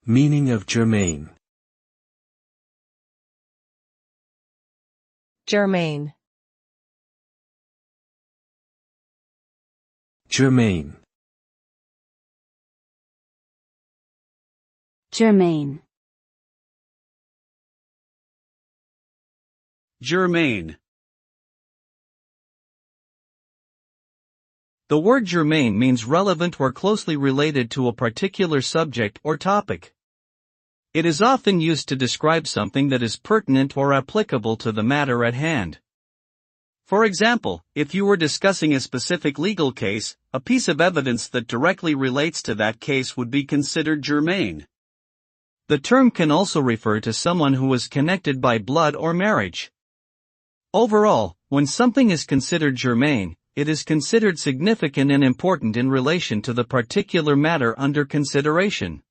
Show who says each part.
Speaker 1: Meaning of germane.
Speaker 2: Germane.
Speaker 1: Germane.
Speaker 3: Germane.
Speaker 4: Germane. The word germane means relevant or closely related to a particular subject or topic. It is often used to describe something that is pertinent or applicable to the matter at hand. For example, if you were discussing a specific legal case, a piece of evidence that directly relates to that case would be considered germane. The term can also refer to someone who is connected by blood or marriage. Overall, when something is considered germane, it is considered significant and important in relation to the particular matter under consideration.